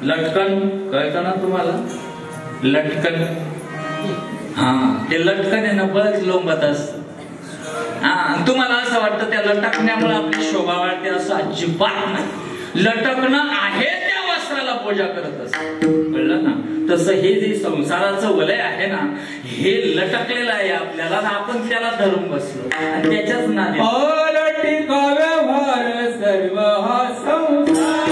लटकन कळतं ना तुम्हाला? लटकन, हा ते लटकन आहे ना बळच लोंबत असत. हा तुम्हाला असं वाटतं त्या लटकण्यामुळे आपली शोभा वाढते, असं अजिबात नाही. लटकणं आहे त्या वस्त्राला पूजा करत असत, कळलं ना? तसं हे जे संसाराचं वलय आहे ना, हे लटकलेलं आहे आपल्याला, आपण त्याला धरून बसलो आणि त्याच्याच नादी व्यवहार सर्व हा संसार.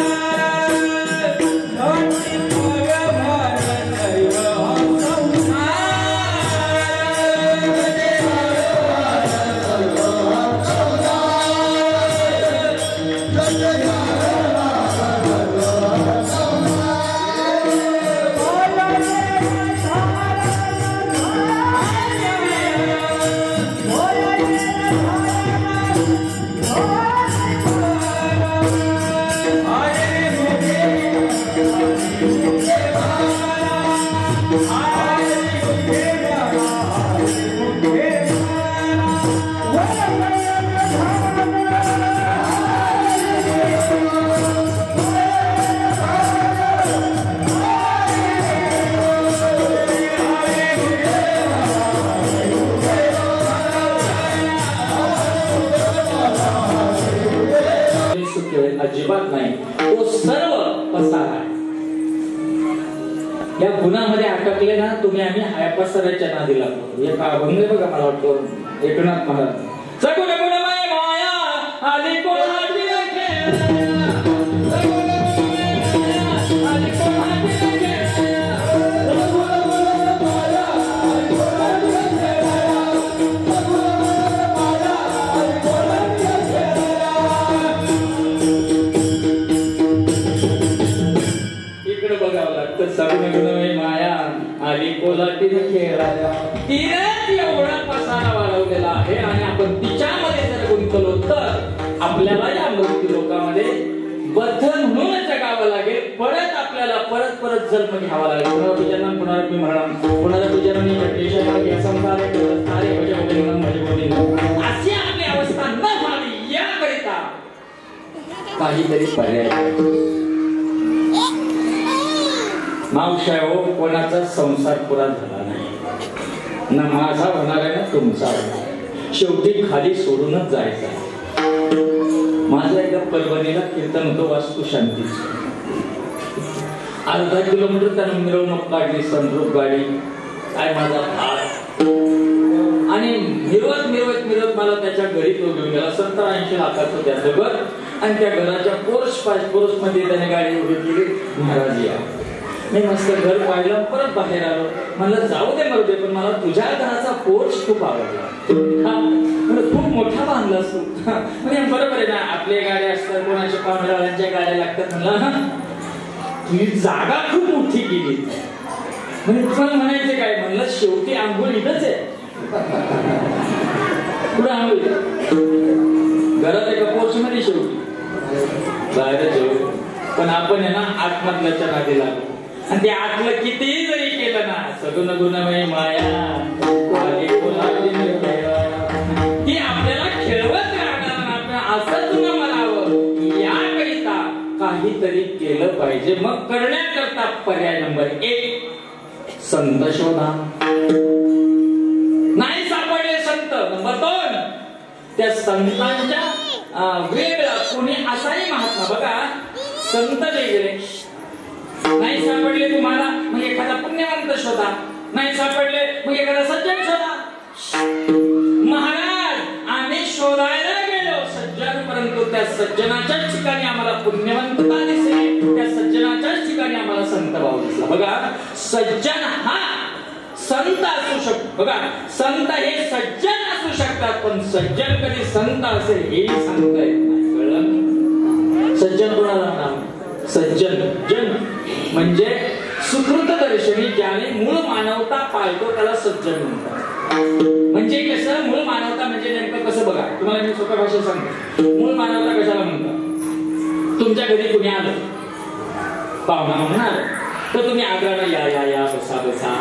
अजिबात नाही, तो सर्व पसार आहे. या गुणामध्ये अटकले ना तुम्ही, आम्ही हाय पसाराच्या नादी लागतो. एक अभंग बघा, मला वाटतो एकनाथ महाराज, सगुण गुणमय माया आली कोणाची एवढा पसारा वाढवलेला आहे आणि आपण तिच्यामध्ये जर गुंतलो तर आपल्याला या मृत्यू लोकामध्ये बद्ध म्हणून जगावं लागेल. परत आपल्याला परत परत जन्म घ्यावा लागेल. पुनरपि जन्म पुनरपि मरणम पुनरपि जननी जगदीश संसारे सारे अशी आपली अवस्था न व्हावी याकरिता काहीतरी पर्याय. मावशा हो, कोणाचा संसार पुरा झाला नाही ना, माझा होणार आहे ना तुमचा होणार. शेवटी खाली सोडूनच जायचा. माझं एकदा परभणीला कीर्तन होतं वास्तू शांतीचं. अर्धा किलोमीटर त्यानं मिरवणूक काढली, सनरूफ गाडी, काय माझा हात, आणि मिरवत मिरवत मिरवत मला त्याच्या घरी तो घेऊन गेला. 70-80 लाखाचं त्याचं घर, आणि त्या घराच्या पोर्च मध्ये त्याने गाडी उभी केली. महाराज या. मी मस्त घर पाहिलं, परत बाहेर आलो. म्हणलं जाऊ दे मरू दे, पण मला तुझ्या घराचा पोर्च खूप आवडला. खूप मोठा बांधलास तू. म्हणजे बरोबर आहे ना, आपल्या गाड्या असतात, कोणाच्या पाहुण्याच्या गाड्या लागतात. म्हणलं तुझी जागा खूप मोठी केली. म्हणजे तुम्हाला म्हणायचं काय? म्हणलं शेवटी आंघोळ इथंच आहे. पुढे आंघोळ घरात एका पोर्च मध्ये, शेवटी बाहेरच जेवू. पण आपण आहे ना आत्महत्याच्या नादी लागलो. आणि ते आतलं कितीही जरी केलं ना, सगुण गुणमय माया ती आपल्याला खेळवत राहणार. असंच न म्हणावं, याकरिता काहीतरी केलं पाहिजे. मग करण्याकरता पर्याय नंबर 1, संत शोधा. नाही सापडले संत, नंबर 2, त्या संतांच्या वेगळं कोणी असाही महात्मा. बघा, संत वेगळे नाही सापडले तुम्हाला, मग एखादा पुण्यवंत शोधा. नाही सापडले मग एखादा सज्जन शोधा. महाराज, आम्ही शोधायला गेलो सज्जन, परंतु त्या सज्जनाच्याच ठिकाणी आम्हाला पुण्यवंतता दिसली, त्या सज्जनाच्याच ठिकाणी आम्हाला संत भाव दिसला. बघा, सज्जन हा संत असू शकतो. बघा, संत हे सज्जन असू शकतात, पण सज्जन कधी संत असेल हे सांगता येत नाही. कळलं? सज्जन कोणाला नाव? सज्जन जन म्हणजे सुकृतदर्शनी, ज्याने मूळ मानवता पाळतो त्याला सज्जन म्हणतात. म्हणजे कसं, मूळ मानवता म्हणजे नेमकं कसं? बघा, तुम्हाला मी सोप्या भाषेत सांगतो. मूळ मानवता कशाला म्हणतात? तुमच्या घरी कुणी आलं, पाहुणा म्हणून आलं, तर तुम्ही आग्रहानं या या या बसा बसा.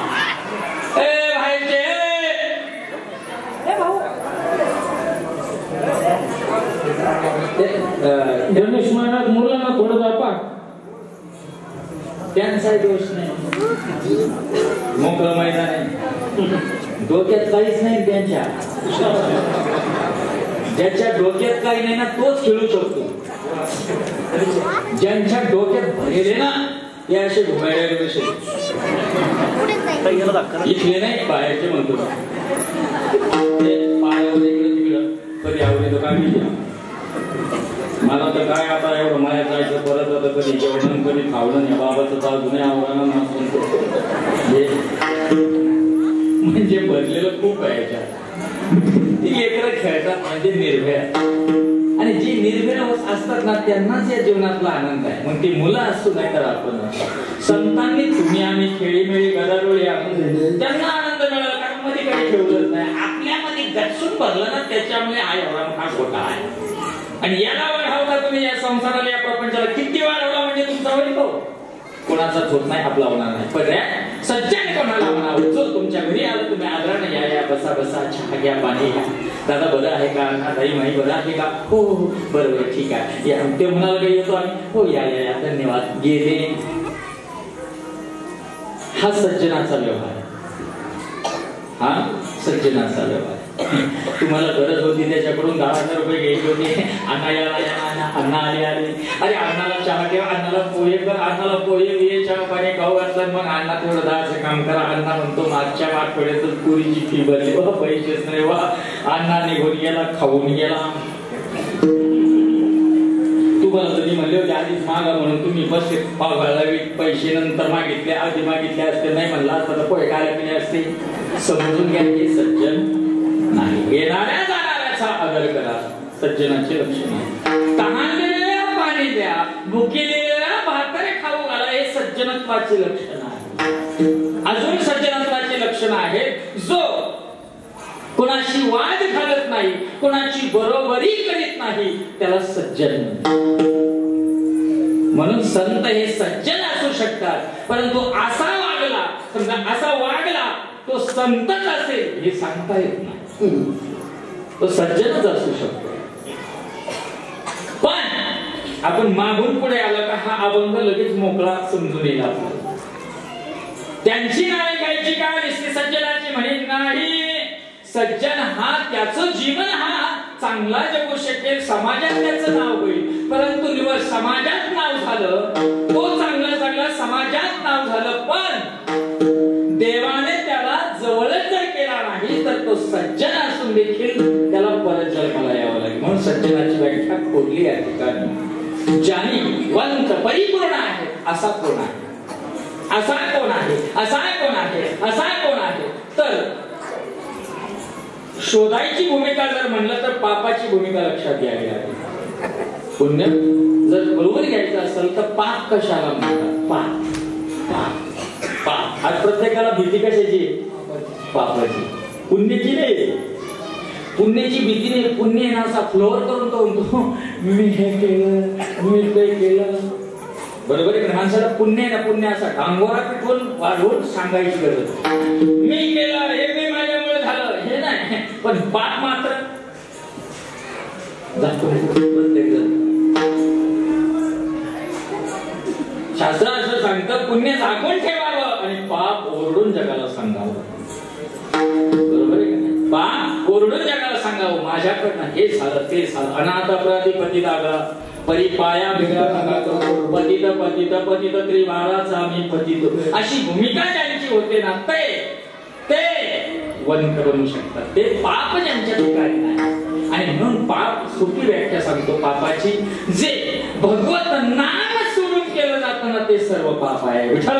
ए भाईचे, ए भाऊ, गणेश महाराज मुलांना थोडं दापा. त्यांचा दोष नाही, मोकळं मैदान आहे, डोक्यात काहीच नाही त्यांच्या. ज्याच्या डोक्यात काही नाही ना तोच खेळू शकतो. ज्यांच्या डोक्यात भरले ना ते असे घुमायला इथले नाही बाहेरचे म्हणतो. पायावर इकडं तिकडं कधी आवडे तर काय मला तर काय आता एवढं माया जायचं परत आता कधी जेवण कधी खावलं नाही बाबाचं तर अजूनही आवडणं नसतो. म्हणजे भरलेलं खूप आहे ती लेकरं खेळतात म्हणजे निर्भय. आणि जी निर्भय असतात ना त्यांनाच या जीवनातला आनंद आहे. मग ती मुलं असतो नाही तर आपण संतांनी तुम्ही आम्ही खेळीमेळी गदारोळी आपण त्यांना आनंद मिळाला कारण मध्ये काही ठेवलंच नाही. आपल्यामध्ये गच्चून भरलं ना त्याच्यामुळे हा एवढा मोठा खोटा आहे. आणि याला वाढवला तुम्ही या संसाराला या प्रपंचाला किती वाढवला म्हणजे तुमचा वरी हो कोणाचाच होत नाही आपला होणार नाही. पर्याय सज्जन कोणाला म्हणावं जो तुमच्या घरी आलं तुम्ही आदराने या बसा बसा चहा घ्या पाणी घ्या दादा बरं आहे का दाई माई बरं आहे का हो हो बरोबर ठीक आहे या ते म्हणाला काही येतो आम्ही हो या या या धन्यवाद गेले. हा सज्जनाचा व्यवहार हा सज्जनाचा व्यवहार. तुम्हाला गरज होती त्याच्याकडून 10,000 रुपये घ्यायचे होते. अण्णा याला अण्णा आले अरे अण्णाला चहा ठेवा अण्णाला पोहे कर अण्णाला पोहे बिये चहा पाणी खाऊ घातलं मग अण्णा तेवढं 10चं काम करा. अण्णा म्हणतो मागच्या आठवड्यातच पुरीची फी भरली वा पैसेच नाही वा अण्णा निघून गेला खाऊन गेला. तुम्हाला तरी म्हणले होते आधीच मागा म्हणून तुम्ही बस पावभाळा पैसे नंतर मागितले आधी मागितले असते नाही म्हणला असता पोहे खायला पिले असते. समजून घ्या हे सज्जन नाही. येणाऱ्या जाणाऱ्याचा आदर करा सज्जनाचे लक्षण आहे. तहानलेल्या पाणी द्या भुकेलेल्या भाकरी खाऊ घाला हे सज्जनत्वाचे लक्षण आहे. अजून सज्जनत्वाचे लक्षण आहे जो कोणाशी वाद घालत नाही कोणाची बरोबरी करीत नाही त्याला सज्जन. म्हणून संत हे सज्जन असू शकतात परंतु असा वागला समजा असा वागला तो संतच असेल हे सांगता येत नाही. तो सज्जनच असू शकतो. पण आपण मागून पुढे आला का हा अभंग लगेच मोकळा समजून येईल आपल्याला. त्यांची नावे घ्यायची का दिसली सज्जनाची म्हणे नाही. सज्जन हा त्याचं जीवन हा चांगला जगू शकेल समाजात त्याचं नाव होईल परंतु निवड समाजात नाव झालं तो चांगला चांगला समाजात नाव झालं पण देवाने त्याला जवळच जर केला नाही तर तो सज्जन असून देखील त्याला परत जन्माला यावं लागेल. म्हणून सज्जनाची व्याख्या खोडली या ठिकाणी. ज्यानी वंत परिपूर्ण आहे असा कोण आहे असा कोण आहे असा कोण आहे असा कोण आहे. तर शोधायची भूमिका जर म्हणलं तर पापाची भूमिका लक्षात घ्यावी लागेल. पुण्य जर बरोबर घ्यायचं असेल तर पाप कशाला म्हणतात पाप पाप पाप. आज प्रत्येकाला भीती कशाची पापाची पुण्याची नाही. पुण्याची भीती नाही. पुण्य आहे ना असा फ्लोअर करून तो म्हणतो मी हे केलं मी ते केलं. बरोबर आहे. माणसाला पुण्य आहे ना पुण्य असा डांगोरा पिठवून वाढवून सांगायची गरज मी केलं हे मी माझ्यामुळे झालं हे नाही. पण पाप मात्र प्रत्येक जण शास्त्र असं सांगतं पुण्य झाकून ठेवावं आणि पाप ओरडून जगाला सांगावं. बरोबर आहे का नाही. पाप ओरडून जगाला सांगावं माझ्याकडनं हे झालं ते झालं. अनाथ अपराधी पती दागा परिपाया बिगडा पतित पतित पतित त्रिवाराचा मी पतित अशी भूमिका ज्यांची होते ना ते वंत बनू शकतात. ते पाप ज्यांच्या ठिकाणी नाही. आणि म्हणून पाप सोपी व्याख्या सांगतो पापाची जे भगवत नाम सोडून केलं जातं ना ते सर्व पाप आहे. विठ्ठल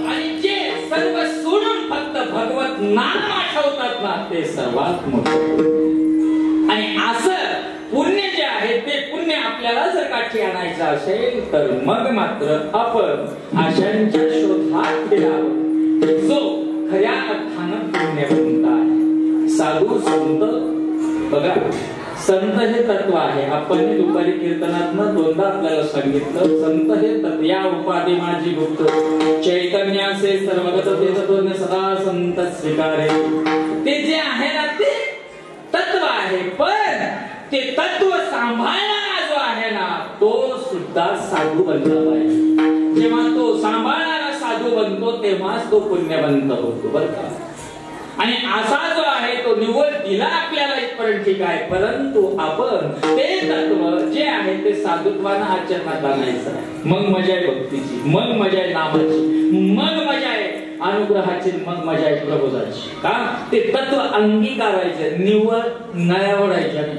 आणि जे सर्व सोडून फक्त भगवत नाम आठवतात ना ते सर्वात मोठं. आणि असं पुण्य जे आहे ते पुण्य आपल्याला जर काठी आणायचं असेल तर मग मात्र आपण आशांच्या शोधात फिरावं. जो खऱ्या अर्थानं पुण्यवंत आहे साधू संत. बघा संत हे तत्व आहे. आपण दुपारी कीर्तनातनं दोनदा आपल्याला सांगितलं संत हे तत्व. या उपाधी माझी गुप्त चैतन्याचे सर्वगत ते सदा संत स्वीकारे. ते जे आहे ना ते तत्व आहे पण ते तत्व सांभाळणारा जो आहे ना तो सुद्धा साधू बनला पाहिजे. जेव्हा तो सांभाळणारा साधू बनतो तेव्हाच तो पुण्यवंत होतो बरं का. आणि असा जो आहे तो निवड दिला आपल्याला इथपर्यंत ठीक आहे, परंतु आपण ते तत्व जे आहे ते साधुत्वानं आचरणात आणायचं. मग मजा आहे भक्तीची, मग मजा आहे नामाची, मग मजा आहे अनुग्रहाची, मग मजा आहे प्रबोधाची. का ते तत्व अंगीकारायचे, निवड नळ्यावडायच्या नाही.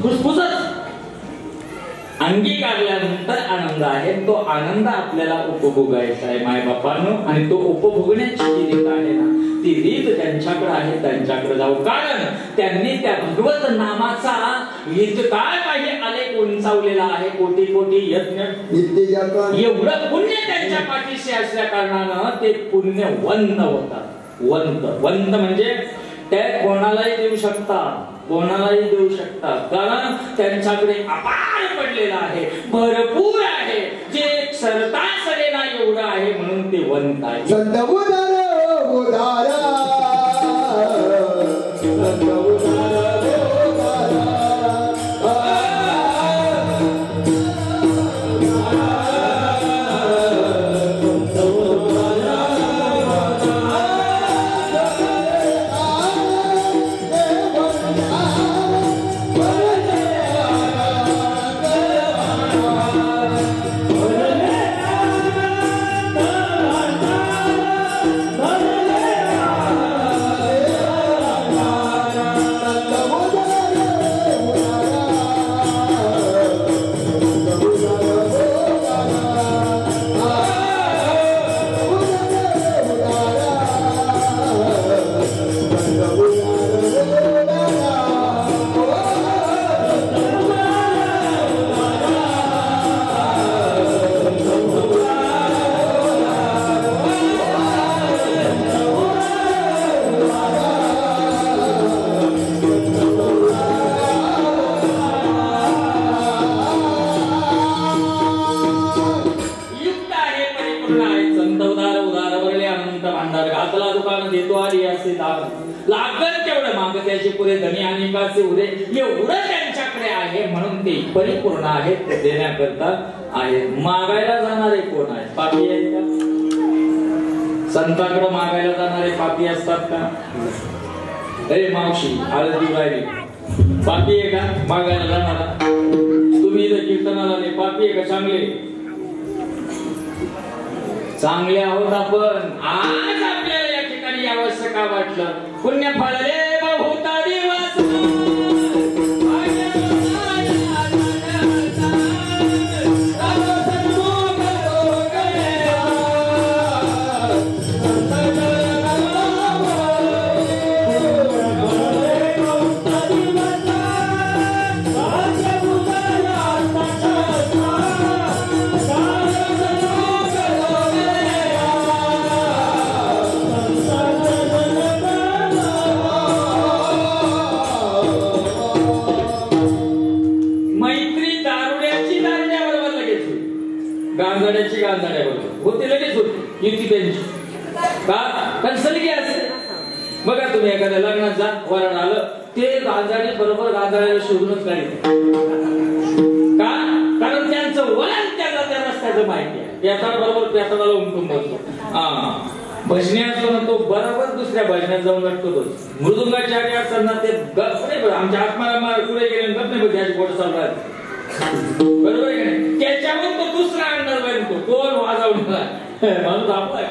फुसफुसच अंगीकारल्यानंतर आनंद आहे. तो आनंद आपल्याला उपभोगायचा आहे मायबापांनो. आणि तो उपभोगण्याची जी रीत आहे ना ती रीत त्यांच्याकडे आहे, त्यांच्याकडे जाऊ. कारण त्यांनी त्या भगवत नामाचा इतका काही आलेख उंचावलेला आहे. कोटी कोटी यज्ञ एवढं पुण्य त्यांच्या पाठीशी असल्या कारणानं ते पुण्यवंत होतात. वंत म्हणजे ते कोणालाही देऊ शकतात, कोणालाही देऊ शकतात. कारण त्यांच्याकडे अपार पडलेला आहे, भरपूर आहे, जे सरता सरेना एवढं आहे म्हणून ते वंत आहे. संत उदार उदारा संत उदार एवढं त्यांच्याकडे आहे म्हणून ते परिपूर्ण आहेत, देण्याकरता आहे. मागायला जाणारे कोण आहेत? पापी आहेत का? संतांकडे मागायला जाणारे पापी असतात का? अरे मावशी हळदी राहिली पापी आहे का मागायला जाणारा? तुम्ही इथं कीर्तनाला आले पापी आहे का? चांगले आहोत आपण. आज आपल्याला या ठिकाणी आवश्यक का वाटलं? पुण्य फळले बहुता दिवस होते लगेच होते युती त्यांची. का सलगी असते बघा. तुम्ही एखाद्या लग्नात जा, वराड आलं ते गांजाडी बरोबर गांजाड्याला शोधूनच काढते. का? कारण त्यांचं वळण त्याला त्या रस्त्याचं माहिती आहे. पेताळ बरोबर पेताळाला उमटून बसतो. भजनी असतो ना तो बरोबर दुसऱ्या भजनात जाऊन लटकतोच. मृदुंगाच्या आडी असताना ते गप नाही बरं. आमच्या आत्माला पुढे गेले गप नाही बघ त्याची बोट चालू राहते. बरोबर आहे का नाही? त्याच्यावर तो दुसरा अंडर बनतो, कोण वाजवणार म्हणून आपला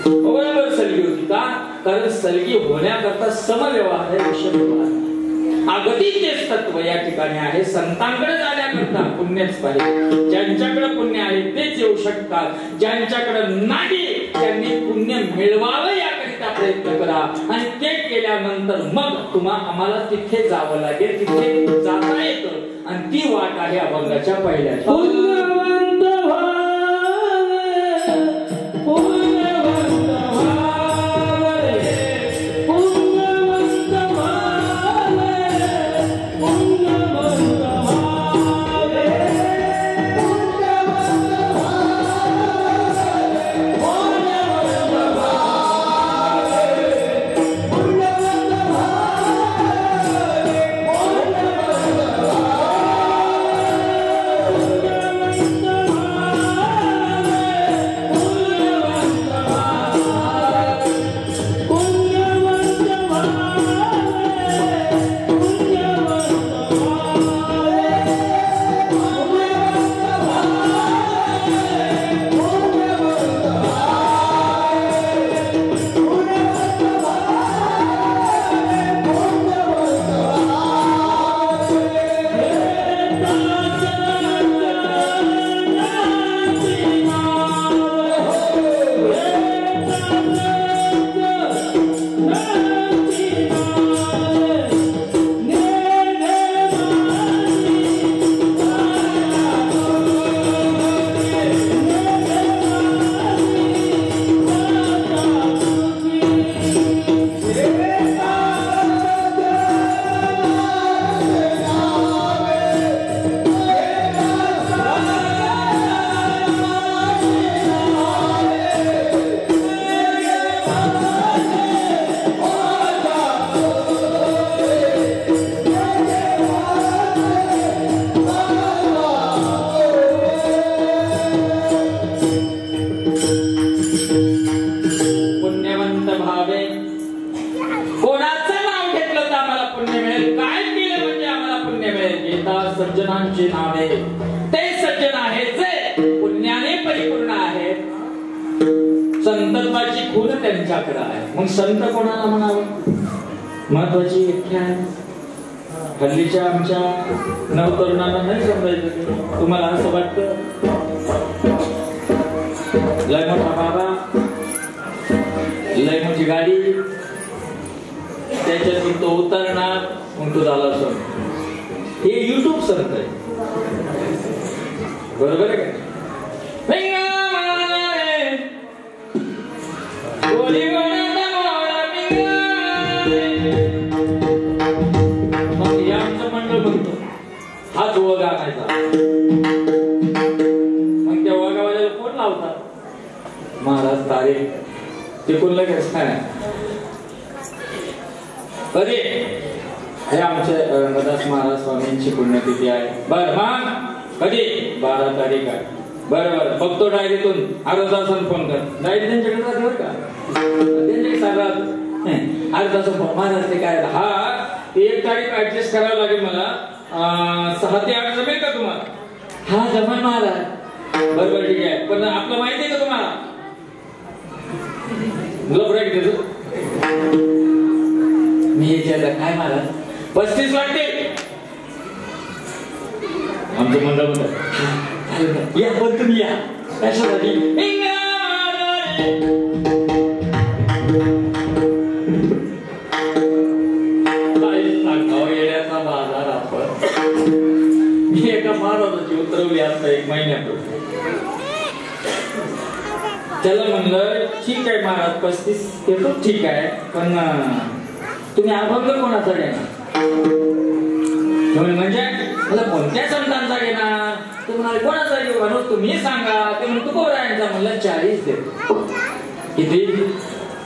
बरोबर सलगी होती. का? कारण सलगी होण्याकरता समव्यवहार आहे, विषय व्यवहार. अगदी तेच तत्व या ठिकाणी आहे. संतांकडे जाण्याकरता पुण्यच पाहिजे. ज्यांच्याकडे पुण्य आहे तेच येऊ शकतात. ज्यांच्याकडे नाही त्यांनी पुण्य मिळवावं याकरिता प्रयत्न करा. आणि ते केल्यानंतर मग आम्हाला तिथे जावं लागेल. तिथे जाता येतं आणि ती वाट आहे अभंगाच्या पहिल्या. पुण्यवंत भावे. कोणाचं नाव घेतलं तर आम्हाला पुण्य मिळेल, काय केलं म्हणजे आम्हाला पुण्य मिळेल. गीता सज्जनांची नावे, ते सज्जन आहेत जे पुण्याने परिपूर्ण आहेत. संतत्वाची खूण त्यांच्याकडे आहे. मग संत कोणाला म्हणावं, महत्वाची व्याख्या आहे. हल्लीच्या आमच्या नवतरुणांना नाही समजायचं. तुम्हाला असं वाटतं लय मोठा बाबा, लय मोठी गाडी, त्याच्यातून तो उतरणार, मग तो झाला सण. हे युट्यूब संत आहे, बरोबर आहे का? हाच वगा खायचा. मग त्या वगावाल्याला कोण लावतात? महाराज तारे. ते कोण लगेच काय अरे हे आमचे रंगदास महाराज स्वामींची पुण्यतिथी आहे. बर मग कधी? 12 तारीख आहे. बरोबर, बघतो डायरीतून. अर्धा तासानं फोन कर. डायरी त्यांच्याकडे जाते बरं का, त्यांच्याकडे सांगा अर्धा तास फोन. महाराज ते काय, हा ते 1 तारीख ऍडजस्ट करावं लागेल मला. 6 ते 8 जमेल का तुम्हाला? हा जमेल महाराज. बरोबर ठीक आहे. पण आपलं माहिती आहे का तुम्हाला? मुलं ब्रेक देतो मी याच्यात काय महाराज 35 लागते. आमचं मंडळ म्हणतात या, पण तुम्ही या कशासाठी? येण्याचा बाजार आपण मी एका महाराजाची उतरवली आता 1 महिन्यापूर्वी. त्याला म्हणलं ठीक आहे महाराज 35 येतो, ठीक आहे, पण तुम्ही अभंग कोणाचा घेणार? म्हणजे मला कोणत्या संतांचा घेणार? तुम्हाला कोणाचा घेऊ? म्हणून तुम्ही सांगा. ते म्हणून तुकोबरायांचा. म्हणलं 40 देतो. किती?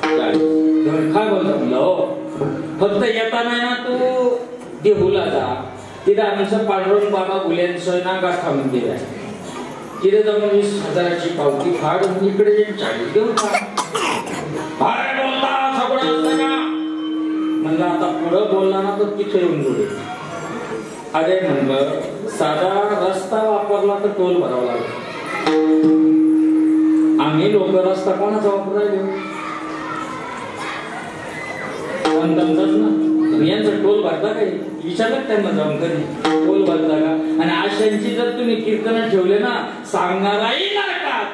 40. काय बोलतो? म्हणलं हो, फक्त येताना ना तू देहूला जा. तिथं आमचं पांडुरंग बाबा गुल्यांचं ना गाठा मंदिर आहे. तिथे जाऊन 20,000ची पावती फाड, इकडे 40 देऊन काय बोलता सगळं असतं का? म्हणलं आता पुढं बोलला ना तर तिथे येऊन बोलेल. अरे म्हणलं साधा रस्ता वापरला तर टोल भरावा लागला. आम्ही लोक रस्ता कोणाचा वापरायला ना? यांचं टोल भरता काही विचारलं त्यांना जाऊन कधी टोल भरता का? आणि अशांची जर तुम्ही कीर्तन ठेवले ना, सांगणाराही नरकात,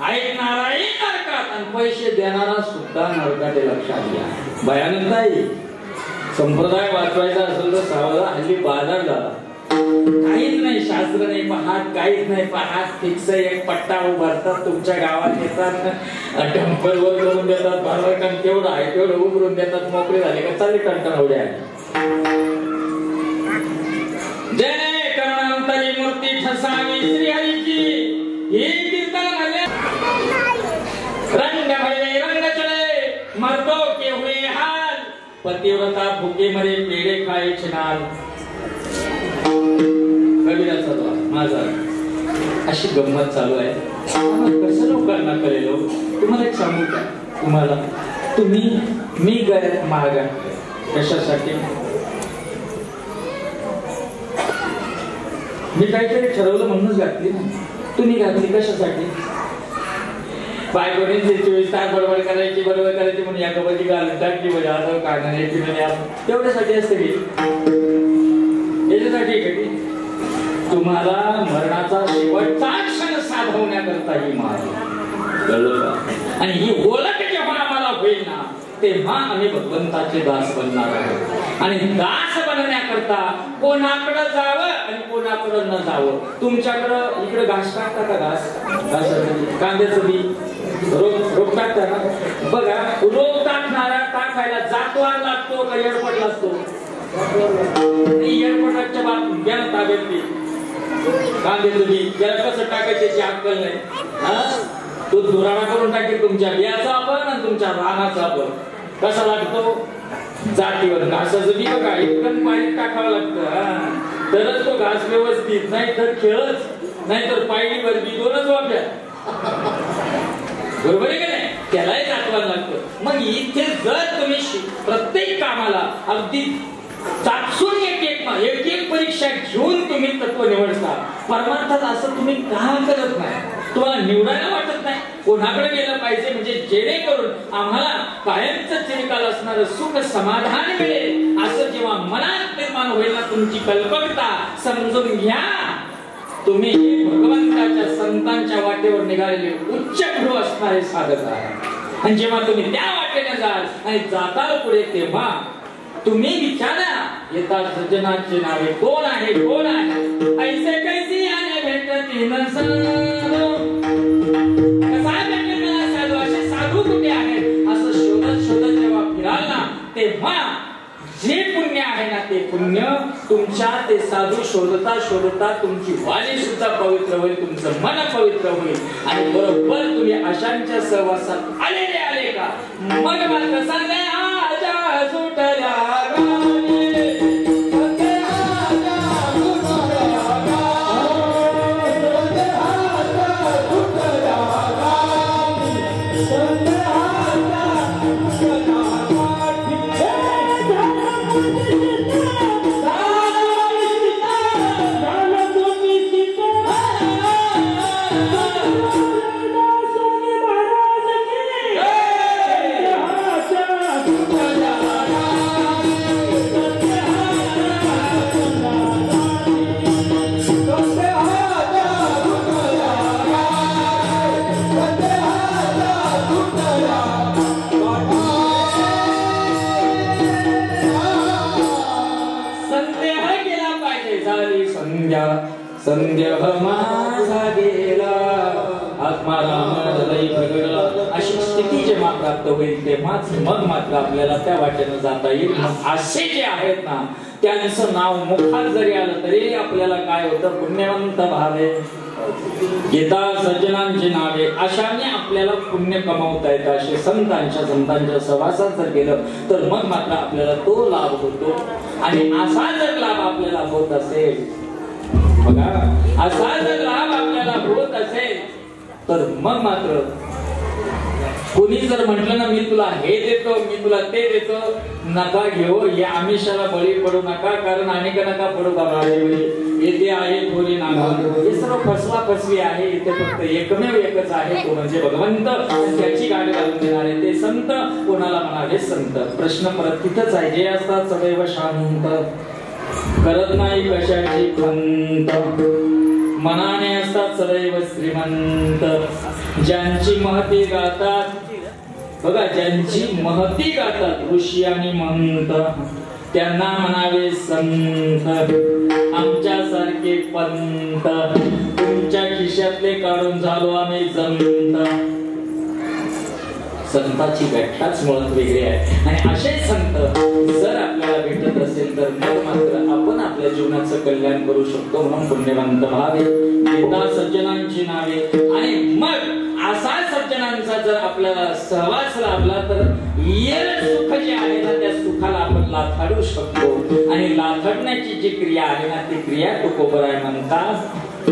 ऐकणाराही नरकात आणि पैसे देणारा सुद्धा नरकात. हे लक्षात घ्या. भयानक नाही. संप्रदाय वाचवायचा असेल तर सावधा. हल्ली बाजार झाला. काहीच नाही, शास्त्र नाही पाहत, काहीच नाही पाहत. फिक्स एक पट्टा उभारतात, तुमच्या गावात येतात, डंपर वर करून देतात, भारवटन तेवढं आहे तेवढं उभरून देतात, मोकळे झाले का चालले टणटण उड्या. जय करुणांतरी मूर्ती ठसावी श्रीहरीची. ही कीर्तन रंग भरले रंग चढे, मर्दो के हुए हाल, पतिव्रता भुके मरे पेढे खायचे नाल. कबीराचा द्वार माझा. अशी गंमत चालू आहे. कसं लोकांना कळेल? तुम्हाला एक सांगू का? तुम्हाला मी गळ्यात महागा कशासाठी? मी काहीतरी ठरवलं म्हणूनच घातली ना. तुम्ही घातली कशासाठी? बायकोने 24 तास बरोबर करायची म्हणून या कबाची घालून टाकली म्हणजे आता कानाने तेवढ्यासाठी असते की याच्यासाठी कधी तुम्हाला मरणाचा शेवटचा क्षण साधवण्याकरता ही मार कळलं का? आणि ही ओळख जेव्हा आम्हाला होईल ना, तेव्हा आम्ही भगवंताचे दास बनणार आहोत. आणि दास बनण्याकरता कोणाकडे जावं आणि कोणाकडे न जावं. तुमच्याकडं इकडे घास टाकता का? घास कांद्याचं बी रोग टाकता ना? बघा, रोग टाकायला जातवार लागतो का एअरपोर्ट लागतो? एअरपोर्टच्या बाबतीत घ्या ताब्यात कांद्याचं बी त्याला कसं टाकायचं त्याची अक्कल नाही. तो दुराणा करून टाकेल तुमच्या बियाचा आपण आणि तुमच्या रानाचा आपण. कसा लागतो? जातीवर. घासाचं बी बघा एकदम बारीक टाकावं लागतं, तरच तो घास व्यवस्थित. नाही तर खेळच, नाही तर पायरीवर बी 2च वाप्या. बरोबर आहे का नाही? त्यालाही जातवायला लागतं. मग आणि इथे जर तुम्ही प्रत्येक कामाला अगदी चाचून एक परीक्षा घेऊन तुम्ही तत्व निवडता, परमार्थात असं तुम्ही का करत नाही? तुम्हाला निवडायला वाटत नाही कोणाकडे गेलं पाहिजे म्हणजे जेणेकरून आम्हाला कायमच चिरकाल असणारं सुख समाधान मिळेल, असं जेव्हा मनात निर्माण होईल ना तुमची कल्पकता, समजून घ्या तुम्ही भगवंताच्या संतांच्या वाटेवर निघालेले उच्चभ्रू असणारे साधक आहात. आणि जेव्हा तुम्ही त्या वाटेने जाल आणि जाताल पुढे, तेव्हा तुम्ही विचारा येता सज्जनांची नावे कोण आहे कोण आहे, ऐसे कैसी आले भेटती न साधू, कसा भेटेल मला साधू, असे साधू कुठे आहेत असं शोधत शोधत जेव्हा फिराल ना, तेव्हा जे पुण्य आहे ना ते पुण्य तुमच्या ते साधू शोधता शोधता तुमची वाणी सुद्धा पवित्र होईल, तुमचं मन पवित्र होईल. आणि बरोबर तुम्ही अशांच्या सहवासात आले का, मग मात्र सांगा आजा सुटल्या संध्या माझा गेला, आत्माराम हृदय प्रगटला. अशी स्थिती जेव्हा प्राप्त होईल तेव्हाच मग मात्र आपल्याला त्या वाटेनं जाता येईल. असे जे आहेत ना त्यांचं नाव मुखात जरी आलं तरी आपल्याला काय होतं, पुण्यवंत भावे येता सज्जनांची नावे, अशाने आपल्याला पुण्य कमावता येतं. असे संतांच्या सहवासात जर गेलं तर मग मात्र आपल्याला तो लाभ होतो. आणि असा जर लाभ आपल्याला होत असेल बघा, असा जर लाभ आपल्याला होत असेल तर मग मात्र कोणी जर म्हटलं ना मी तुला हे देतो मी तुला ते देतो, नका घेऊ, या आमिषाला बळी पडू नका, कारण अनेक नका पडू बाबा, येथे आहे थोडी नागा, हे सर्व फसवा फसवी आहे. इथे फक्त एकमेव एकच आहे, तो म्हणजे भगवंत. त्याची गाडी घालून देणारे ते संत कोणाला म्हणावे संत. प्रश्न परत तिथंच आहे, जे असतात सदैव शांत, करत नाही कशाची खंत, मनाने असतात सदैव श्रीमंत, ज्यांची महती गातात बघा, ज्यांची महती गातात ऋषी आणि महंत, त्यांना म्हणावे संत. आमच्यासारखे पंत तुमच्या खिशातले काढून झालो आम्ही जंत. संताची व्याख्याच मुळात वेगळी आहे. आणि असे संत जर आपल्याला भेटत असेल तर मग मात्र आपण आपल्या जीवनाचं कल्याण करू शकतो. म्हणून पुण्यवंत भावे येता सज्जनांची नावे. आणि मग असा सज्जनांचा जर आपल्याला सहवास लाभला तर सुख जे आहे ना त्या सुखाला आपण लाथाडू शकतो. आणि लाथाडण्याची जी क्रिया आहे ना ती क्रिया तुकोबराय म्हणतात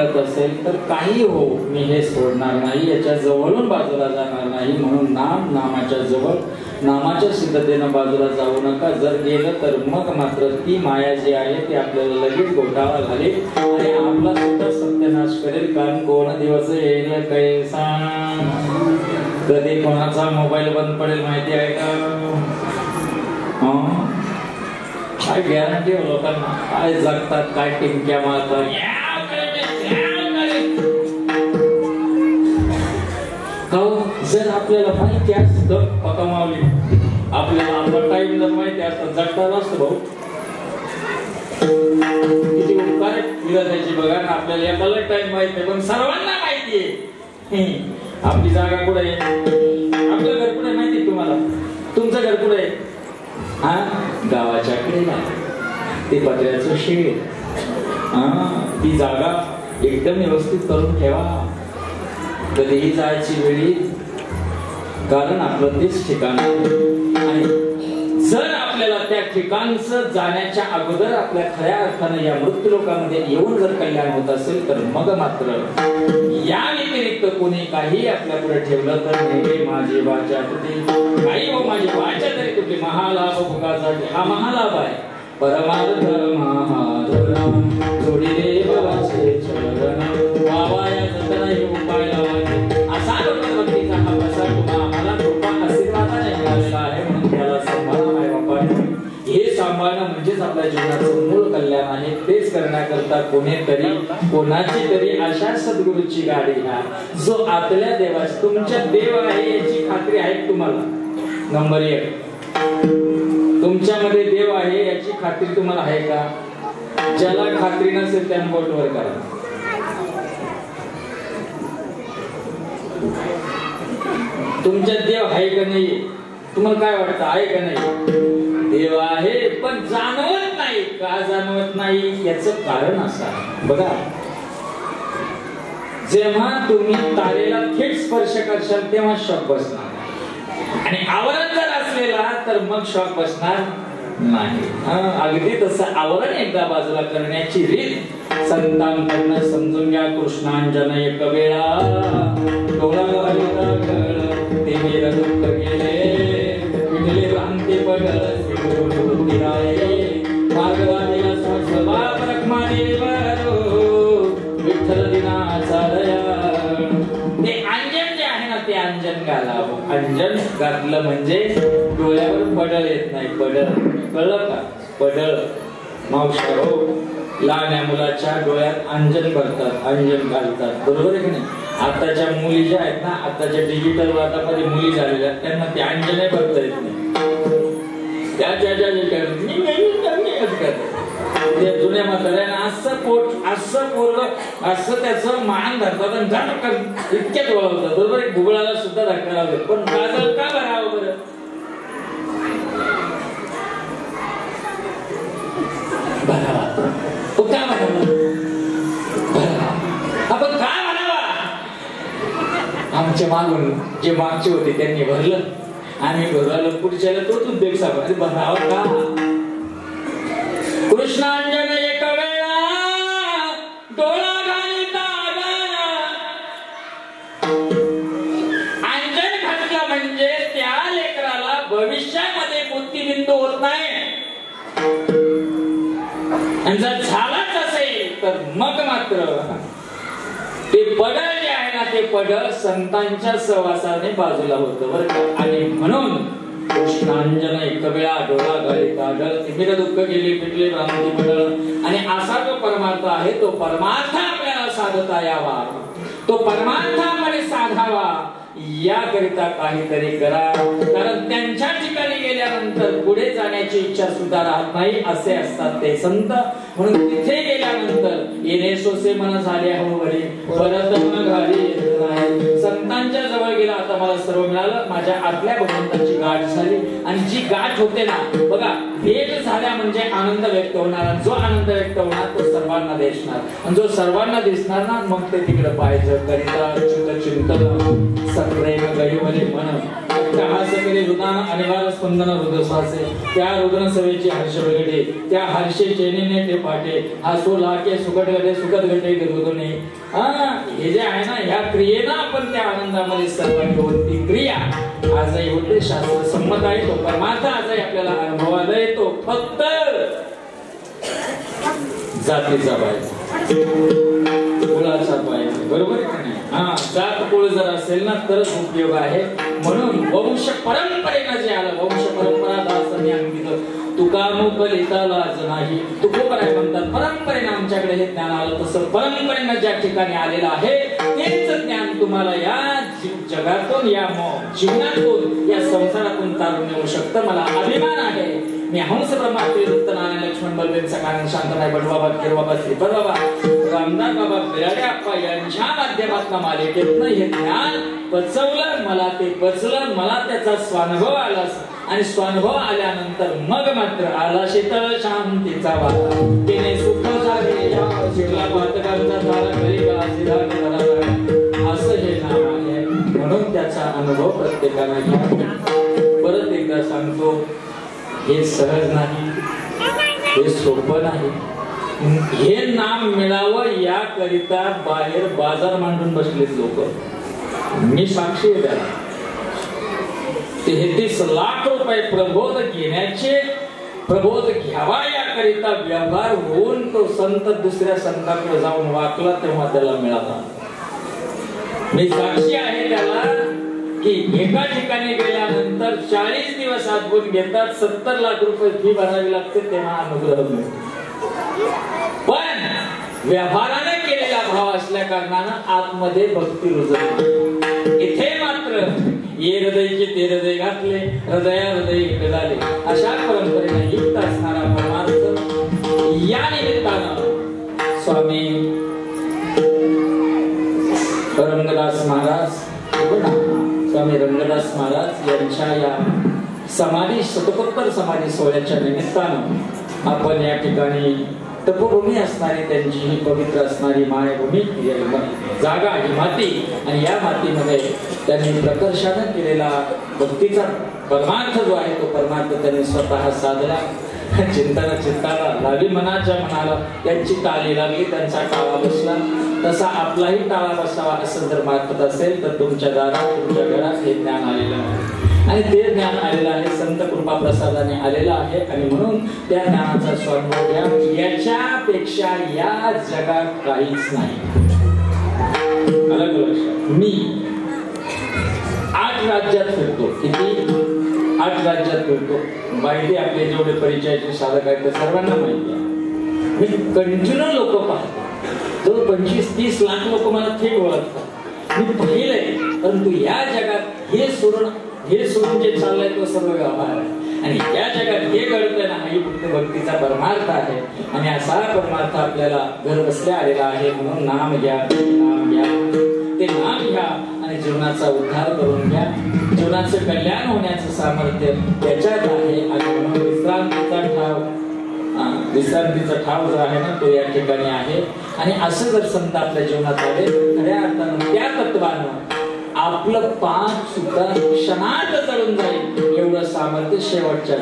मिळत असेल तर काही हो, मी हे सोडणार नाही, याच्या जवळून बाजूला जाणार नाही. म्हणून नाम, नामाच्या जवळ, नामाच्या सिद्धतेनं बाजूला जाऊ नका. जर गेलं तर मग मात्र ती माया जी आहे ती आपल्याला लगेच घोटाळा घालेल आणि आपला सुद्धा सत्यानाश करेल. कारण कोण दिवस येईल कैसा, कधी कोणाचा मोबाईल बंद पडेल माहिती आहे का? काय गॅरंटी हो लोकांना, काय जगतात, काय टिमक्या मारतात. जर आपल्याला माहिती असतं पकमावली, आपल्याला आपला टाइम जर माहिती असतं जगता नसतं भाऊ. किती उपकार विराजायची बघा ना, आपल्याला एकाला टाइम माहिती आहे पण सर्वांना माहितीये आपली जागा कुठे आहे, आपलं घर कुठे माहिती तुम्हाला, तुमचं घर कुठे आहे? हा, गावाच्या कडेला ते पत्र्याचं शेड, ती जागा एकदम व्यवस्थित करून ठेवा. कधीही जायची वेळी, कारण आपलं तेच ठिकाण आहे. जर आपल्याला त्या ठिकाणचं जाण्याच्या अगोदर आपल्या खऱ्या अर्थानं या मृत्यू लोकांमध्ये येऊन जर कल्याण होत असेल तर मग मात्र या व्यतिरिक्त कोणी काही आपल्या पुढे ठेवलं तर हे माझी वाचा तुझी, काही हो माझी वाचा तरी तुझी महालाभ भोगासाठी. हा महालाभ आहे. परमार्थ महाधरण जोडीले बाबाचे चरण, बाबा या जतन हे उपाय लावायचे. असा भक्तीचा हा प्रसार तुम्हाला कृपा आशीर्वादाने मिळालेला आहे. म्हणून त्याला सांभाळा माय बाबा, हे सांभाळणं म्हणजेच आपल्या जीवनाचं मूळ कल्याण आहे. तेच करण्याकरता कोणीतरी कोणाची तरी अशा सद्गुरूची गाडी घ्या जो आतल्या देवास, तुमच्या देव आहे याची खात्री आहे तुम्हाला. नंबर 1, तुमच्यामध्ये देव आहे याची खात्री तुम्हाला आहे का? ज्याला खात्री नसेल त्याने बोट वर करा. तुमच्यात देव आहे का नाही? तुम्हाला काय वाटतं, आहे का नाही? देव आहे पण जाणवत नाही. का जाणवत नाही याचं कारण असं आहे बघा, जेव्हा तुम्ही तारेला थेट स्पर्श करशाल तेव्हा शॉक बसणार आणि आवरण जर असलेला तर मग शॉक बसणार नाही. अगदी तसं आवरण एकदा बाजूला करण्याची रीत संतांकडनं समजून घ्या. कृष्णांजन एक वेळा डोळा ते मेर दुःख गेले, विठले भ्रांती पडल मार्गवादीला स्वस्वभा ब्रह्मादेव विठ्ठल दिनाचा दयाळ. ते अंजन जे आहे ना ते अंजन घालावं. अंजन घातलं म्हणजे डोळ्यावर पडळ येत नाही. पडळ कळलं का? पडळ मावशा हो, लहान मुलाच्या डोळ्यात अंजन भरतात, अंजन घालतात, बरोबर आहे की नाही? आताच्या मुली ज्या आहेत ना, आताच्या डिजिटल वातामध्ये मुली झालेल्या त्यांना ते अंजन भरता येत नाही. त्याच्या जुन्या म्हाताऱ्यानं असं पोट, असं पोरलं, असं त्याचं मान धरतात आणि झटकन इतक्यात वळवतात, बरोबर आहे? भुगळाला सुद्धा धक्का लावले. पण काजळ का भरावं बरं? भरावा का भरावा? आपण का भरावा? आमच्या मागून जे मागचे होते त्यांनी भरलं, आम्ही भरवायला पुढच्याला तोच उद्योग सापडला. भरावा का? कृष्णांजन एक वेळा डोळा घालिता गाणं, अंजन घातलं म्हणजे त्या लेकराला भविष्यामध्ये बुद्धिबिंदू होत नाही. आणि जर झालाच असेल तर मग मात्र ते पडळ जे आहे ना ते पडळ संतांच्या सहवासाने बाजूला होतं बरं का. आणि म्हणून कृष्णांजन एक वेळा डोळा घालिता गाणं, तिमिर दुःख गेली पिटले भ्रांती पडळ. आणि असा जो परमार्थ आहे तो परमार्थ आपल्याला साधता यावा, तो परमार्थ आपण साधावा याकरिता काहीतरी करा. कारण त्यांच्या ठिकाणी गेल्यानंतर पुढे जाण्याची इच्छा सुद्धा राहत नाही असे असतात ते संत. म्हणून तिथे गेल्यानंतर येणे सोसे मन झाले हो घरी, परत मन घरी येत नाही. संतांच्या जवळ गेला, आता मला सर्व मिळालं, माझ्या आतल्या भगवंताची गाठ झाली. आणि जी गाठ होते ना बघा, भेट झाल्या म्हणजे आनंद व्यक्त होणार. जो आनंद व्यक्त होणार तो सर्वांना दिसणार. आणि जो सर्वांना दिसणार ना मग ते तिकडे पाहायचं. करिता चिंतन सप्रेम गहिवले मन हास केले रुदान अनिवार्य स्पंदन हृदयश्वासे त्या रुद्र सवेची हर्ष वेगळे त्या हर्षे चेनीने ते पाटे हासू लाके सुखद गटे गरुदने हे जे आहे ना ह्या क्रियेनं आपण त्या आनंदामध्ये सहभागी होत ती क्रिया आजही होते शास्त्र संमत आहे तो परमार्थ आजही आपल्याला अनुभवायला येतो फक्त जातीचा पाहिजे कुळाचा पाहिजे बरोबर का नाही जात कुळ जर असेल ना तरच उपयोग आहे म्हणून वंश परंपरेनं जे आलं वंश परंपरा दासनी अंकित तुकामुक लिहिता लाज नाही तुकोबराय म्हणतात परंपरेनं आमच्याकडे हे ज्ञान आलं तसं परंपरेनं ज्या ठिकाणी आलेलं आहे तेच ज्ञान तुम्हाला या जगातून या जीवनातून या संसारातून तारून येऊ शकतं मला अभिमान आहे मी हंस ब्रह्मात्री दत्तनारायण लक्ष्मण बलवेंचा कारण शांतराय बडबाबा किरबाबा श्रीपद बाबा रामदास बाबा बिराडे आप्पा यांच्या माध्यमातून मालिकेतनं हे ज्ञान पचवलं मला ते पचलं मला त्याचा स्वानुभव आला आणि स्वानुभव आल्यानंतर मग मात्र आला शीतळ शांतीचा वारा तिने सुख झाले या शिवला पातकांचा धारा घरी असं हे नाव आहे म्हणून त्याचा अनुभव प्रत्येकाला घ्या परत एकदा सांगतो हे सहज नाही हे सोपं नाही हे नाम मिळावं याकरिता बाहेर बाजार मांडून बसलेत लोक मी साक्षी आहे त्याला 33 लाख रुपये प्रबोध घेण्याचे प्रबोध घ्यावा याकरिता व्यवहार होऊन तो संत दुसऱ्या संतांकडे जाऊन वाकला तेव्हा त्याला मिळाला मी साक्षी आहे त्याला की एका ठिकाणी गेल्यानंतर 40 दिवस आतून घेतात 70 लाख रुपये फी भरावी लागते तेव्हा अनुग्रह मिळतो पण व्यवहाराने केलेला भाव असल्या कारणानं आतमध्ये भक्ती रुजली इथे मात्र ये हृदयचे ते हृदय घातले हृदय इकडे झाले अशा परंपरेने युक्त असणारा परमार्थ या निमित्तानं स्वामी रंगदास महाराज स्वामी रंगदास महाराज यांच्या या समाधी शतकोत्तर समाधी सोहळ्याच्या निमित्तानं आपण या ठिकाणी तपोभूमी असणारी त्यांची ही पवित्र असणारी मायभूमी जागा ही माती आणि या मातीमध्ये त्यांनी प्रकर्षाने केलेला भक्तीचा परमार्थ जो आहे तो परमार्थ त्यांनी स्वतः साधला चिंतन चित्ताला लावी मनाच्या मनाला त्यांची ताली लागली त्यांचा टाळा बसला तसा आपलाही टाळा बसावा असं जर मार्फत असेल तर तुमच्या दारात तुमच्या घरात हे ज्ञान आलेलं आहे आणि ते ज्ञान आलेलं आहे संत कृपा प्रसादाने आलेलं आहे आणि म्हणून त्या ज्ञानाचा स्वानुभव घ्या याच्यापेक्षा या जगात काहीच नाही मी 8 राज्यात फिरतो किती 8 राज्यात फिरतो माहिती आपले जेवढे परिचयाचे साधक आहेत ते सर्वांना माहिती आहे मी कंटिन्यू लोक पाहतो जवळ 25-30 लाख लोक मला थेट ओळखतात मी पाहिलंय परंतु या जगात हे सोडून जे चाललंय तो सर्व व्यवहार आहे आणि या जगात हे घडतंय ना ही फक्त भक्तीचा परमार्थ आहे आणि असा परमार्थ आपल्याला घर बसल्या आलेला आहे म्हणून नाम घ्या ते नाम घ्या आणि जीवनाचा उद्धार करून घ्या जीवनाचं कल्याण होण्याचं सामर्थ्य त्याच्यात आहे आणि म्हणून विश्रांतीचा ठाव जो आहे ना तो या ठिकाणी आहे आणि असं जर संत आपल्या जीवनात आले खऱ्या अर्थानं त्या तत्वानं आपलं पाप सुद्धा क्षणात जळून जाईल एवढं सामर्थ्य शेवटच्या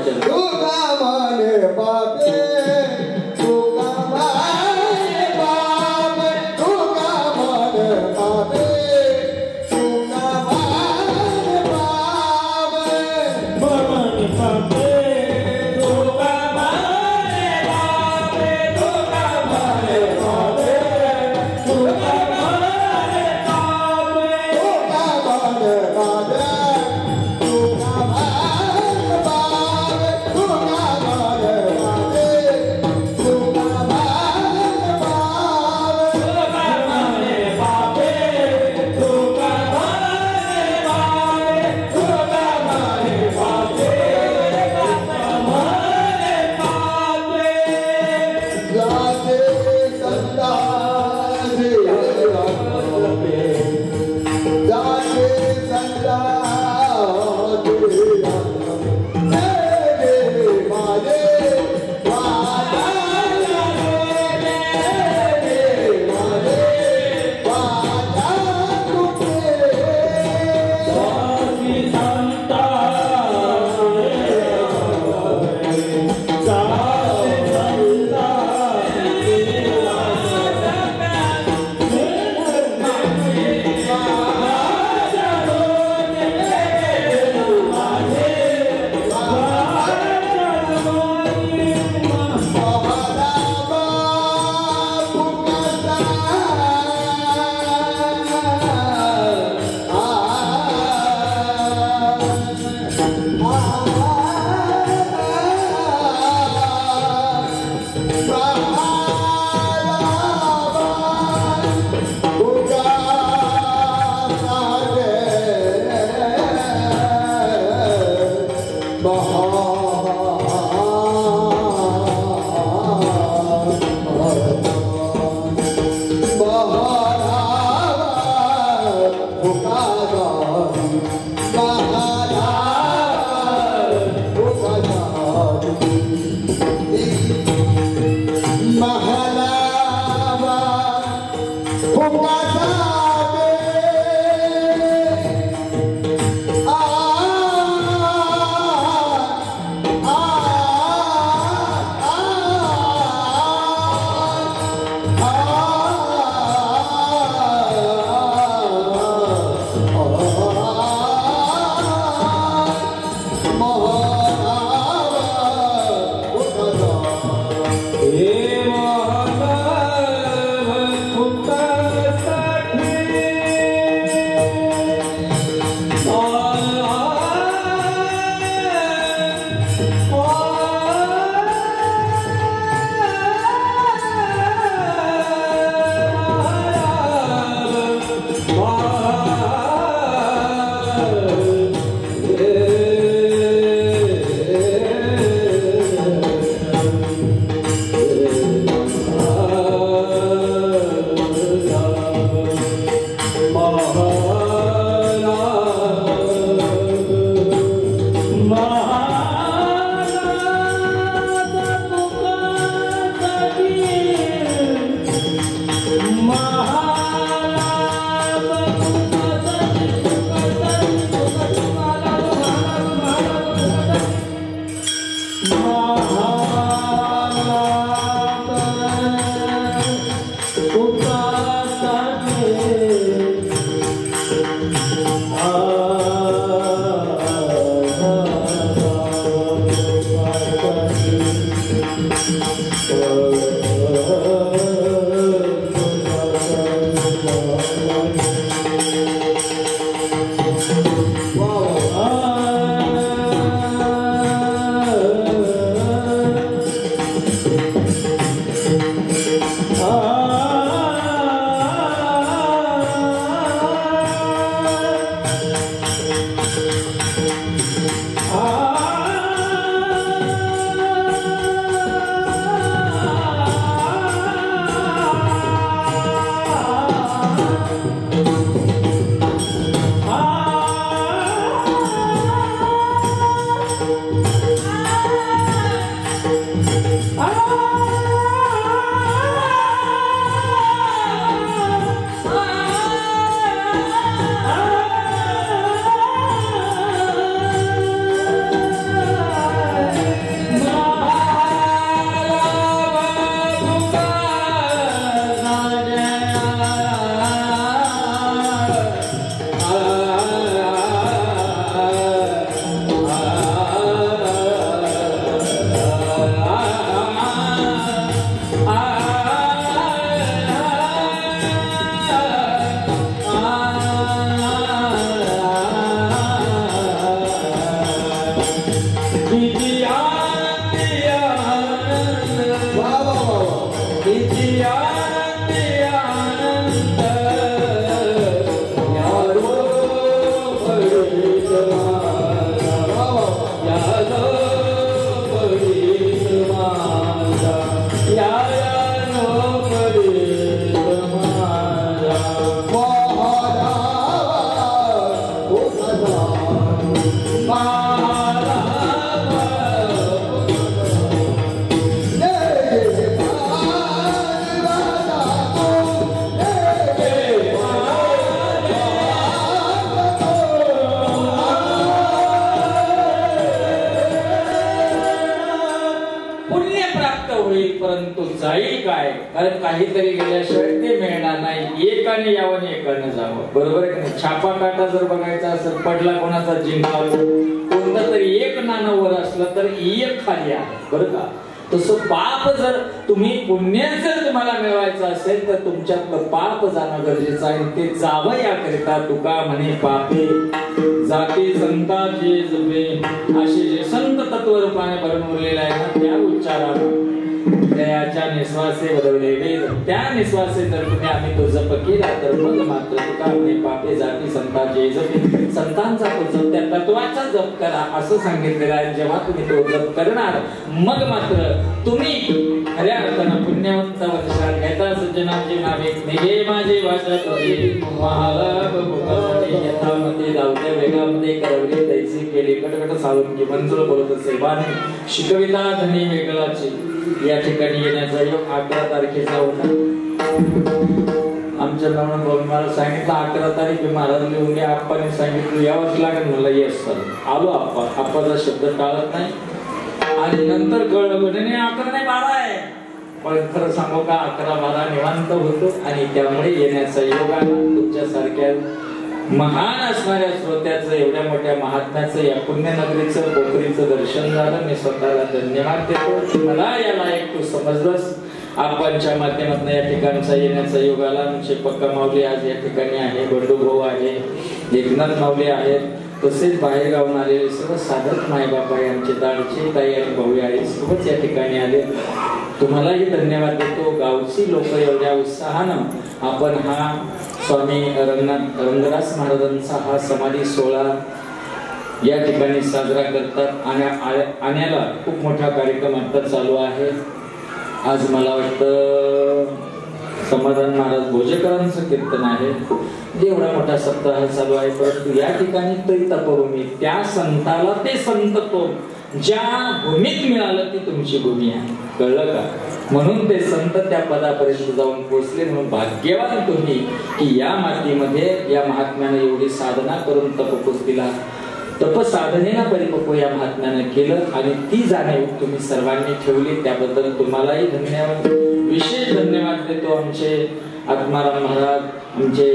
काहीतरी गेल्याशिवाय ते मिळणार नाही. एकाने यावं एकाने जावं, बरोबर की नाही? छापा काटा जर बघायचा असेल, पडला कोणाचा जिंकला, कोणतं तरी एक नाणं वर असलं तर एक खाली आहे, बरं का? तसं पाप जर तुम्ही पुण्य जर तुम्हाला मिळवायचं असेल तर तुमच्यातलं पाप जाणं गरजेचं आहे. ते जावं याकरिता तुका म्हणे पापे जाती संताचे जपे, असे जे संत तत्व रूपाने भरून उरलेले आहे ना, त्या उच्चाराने दयाच्या निश्वासे बदलले वेद, त्या निश्वासे जर तुम्ही आम्ही तो जप केला तर मग मात्र तुका म्हणे पापे जाती संताचे जपे, संतांचा तो जप, त्या तत्वाचा जप करा असं सांगितलेलं आहे. जेव्हा तुम्ही तो जप करणार मग मात्र तुम्ही खऱ्या अर्थानं पुण्यवंत वंशात घेता. सज्जनांची नावे निघे माझे वाचत होते महालाभ भूपासाठी यथामते धावत्या वेगामध्ये करवली तैसी केली कटकट सावंगी मंजूर बोलत असे वाणी शिकविता धनी वेगळाची. या ठिकाणी येण्याचा योग 11 तारखेचा होता. आमच्या रामचंद्रानं भाऊ मला सांगितलं 11 तारीख महाराज लिहून घ्या. आप्पाने सांगितलं यावंच लागेल. मला येस सर आलो. आप्पाचा शब्द टाळत नाही. आणि नंतर कळलं म्हणे 11 नाही 12 आहे. पण खरं सांगू का 11-12 निवांत होतो. आणि त्यामुळे येण्याचा योग आला. तुमच्यासारख्या महान असणाऱ्या श्रोत्याचं एवढ्या मोठ्या महात्म्याचं या पुण्यनगरीचं पोखरीचं दर्शन झालं. मी स्वतःला धन्यवाद देतो. मला याला एक तू समजलंस. आपणच्या माध्यमातून या ठिकाणचा येण्याचा योग आला. आमचे पक्का माऊली आज या ठिकाणी आहे. बंडू भाऊ आहे. एकनाथ माऊली आहेत. तसेच बाहेर गावून आलेले सर्व साधक मायबाप आहे. आमचे दाडचे ताई आणि भाऊ आहे. सर्वच या ठिकाणी आले. तुम्हालाही धन्यवाद देतो. गावची लोक एवढ्या उत्साहानं आपण हा स्वामी रंगदास महाराजांचा हा समाधी सोहळा या ठिकाणी साजरा करतात. आण्याला खूप मोठा कार्यक्रम आता चालू आहे. आज मला वाटतं समाधान महाराज भोजेकरांचं कीर्तन आहे. एवढा मोठा सप्ताह चालू आहे. परंतु या ठिकाणी तरी तपोभूमी त्या संताला ते संत तो ज्या भूमीत मिळालं ती तुमची भूमी आहे. कळलं का? म्हणून ते संत त्या पदापर्यंत जाऊन पोहोचले. म्हणून भाग्यवान तुम्ही की या मातीमध्ये या महात्म्याने एवढी साधना करून तपस्तीला तपसाधनेला परिपक्व या महात्म्याने केलं. आणि ती जाणीव तुम्ही सर्वांनी ठेवली. त्याबद्दल तुम्हालाही धन्यवाद. विशेष धन्यवाद देतो आमचे आत्माराम महाराज, आमचे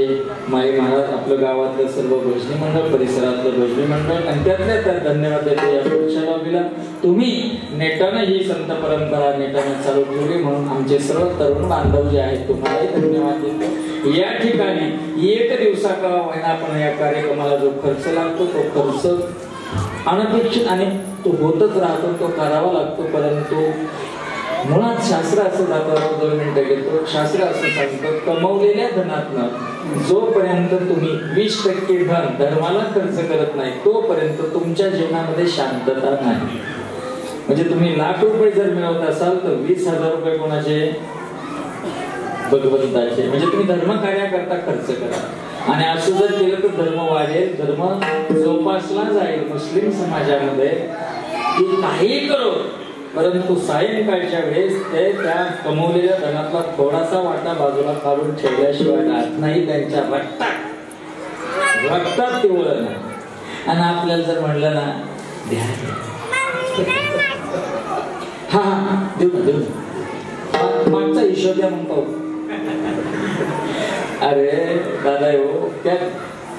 माई महाराज, आपलं गावातलं सर्व भजनी मंडळ, परिसरातलं भजनी मंडळ. आणि त्यातल्या त्यात धन्यवाद देतो या पुढच्या लॉबीला. तुम्ही नेटानं ही संत परंपरा नेटानं चालू ठेवली. म्हणून आमचे सर्व तरुण बांधव जे आहेत तुम्हालाही धन्यवाद देतो. या ठिकाणी 1 दिवसाचा महिना आपण या कार्यक्रमाला जो खर्च लागतो तो खर्च अनपेक्षित आणि तो होतच राहतो. तो करावा लागतो. परंतु मुळात शास्त्र असं जातं. 2 मिनिटं घेतो. शास्त्र असं सांगतं कमवलेल्या धनातनं जोपर्यंत तुम्ही 20% धन धर्माला खर्च करत नाही तोपर्यंत तुमच्या जीवनामध्ये शांतता नाही. म्हणजे तुम्ही लाख रुपये जर मिळवत असाल तर 20,000 रुपये कोणाचे? भगवंताचे. म्हणजे तुम्ही धर्म कार्याकरता खर्च करा. आणि असं जर केलं तर धर्म वाढेल. धर्म जोपासला जाईल. मुस्लिम समाजामध्ये की काही करो परंतु सायंकाळच्या वेळेस ते त्या कमवलेल्या धनातला थोडासा वाटा बाजूला काढून ठेवल्याशिवाय राहत नाही. त्यांच्या रक्तात ते वळण आहे. आणि आपल्याला जर म्हणलं ना द्या हा देऊ ना देऊ ना मागचा हिशोब द्या म्हणतो. अरे दादा हो त्या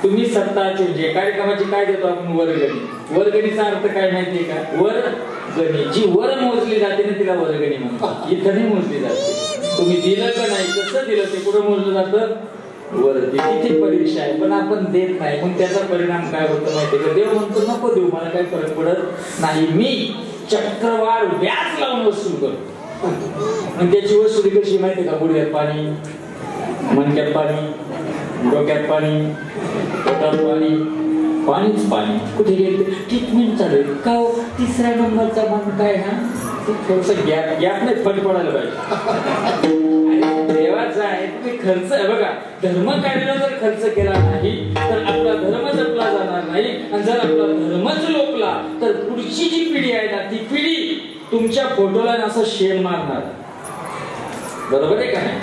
तुम्ही सत्ता म्हणजे कार्यक्रमाची काय देतो आपण? वर्गणी. वर्गणीचा अर्थ काय माहितीये का? वर्गणी जी वर मोजली जाते ना तिला वर्गणी म्हणतात. इथं नाही मोजली जाते. तुम्ही दिलं का नाही कसं दिलं ते कुठं मोजलं जातं? वरती. तिथे परीक्षा आहे पण आपण देत नाही. मग त्याचा परिणाम काय होतो माहितीये का? देव म्हणतो नको देऊ मला काही फरक पडत नाही. मी चक्रवाढ व्याज लावून वसूल करतो. आणि त्याची वसुली कशी माहितीये का? गुडघ्यात पाणी, मणक्यात पाणी, डोक्यात पाणी, पोटात पाणी, पाणीच पाणी. कुठे गेले? ट्रीटमेंट चालू आहे का? 3ऱ्या नंबरचा मान काय ना थोडस गॅप नाही फट पडायला पाहिजे. देवाचा आहे तुम्ही खर्च बघा. धर्म कार्याला जर खर्च केला नाही तर आपला धर्म जपला जाणार नाही. आणि जर आपला धर्मच लोपला तर पुढची जी पिढी आहे ना ती पिढी तुमच्या फोटोला असं शेण मारणार. बरोबर आहे का नाही?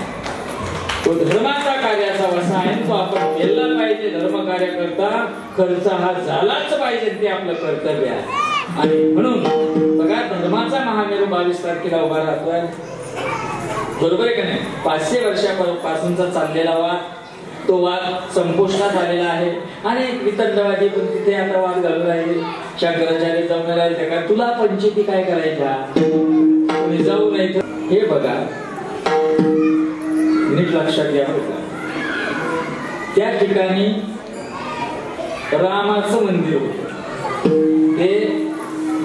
तो धर्माचा कार्याचा वसा आहे. तो आपण केला पाहिजे. धर्म कार्य करता खर्च हा झालाच पाहिजे. ते आपलं कर्तव्य आहे. आणि म्हणून बघा धर्माचा महामेरू 22 तारखेला उभा राहतोय. बरोबर आहे का नाही? 500 वर्षापासूनचा चाललेला वाद तो वाद संपुष्टात आलेला आहे. आणि वितंडवादी पण तिथे आता वाद घालू राहिले. शंकराचार्य जाऊन राहिले का तुला पंचायती काय करायच्या तुम्ही जाऊ नाही तर हे बघा नीट लक्षात घ्या. त्या ठिकाणी रामाचं मंदिर होतं. ते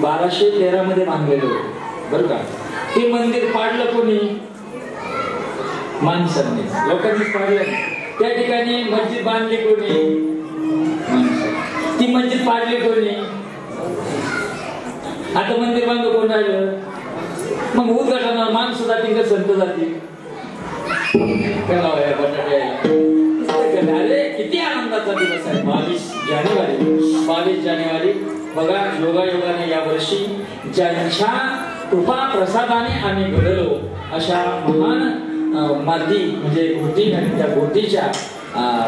1213 मध्ये बांधलेलं होतं बरं का. ते मंदिर पाडलं कोणी? माणसांनी. लोकांनी पाडलं. त्या ठिकाणी मस्जिद बांधली कोणी? माणसांनी. ती मस्जिद पाडली कोणी? आता मंदिर बांधलं कोण राहिलं? मग उद्घाटनाला माणसं जातील का संत जातील? अरे किती आनंदाचा दिवस आहे. 22 जानेवारी बघा. योगायोगाने या वर्षी ज्यांच्या कृपा प्रसादाने आम्ही घडलो अशा महान माती म्हणजे घोटी आणि त्या घोटीच्या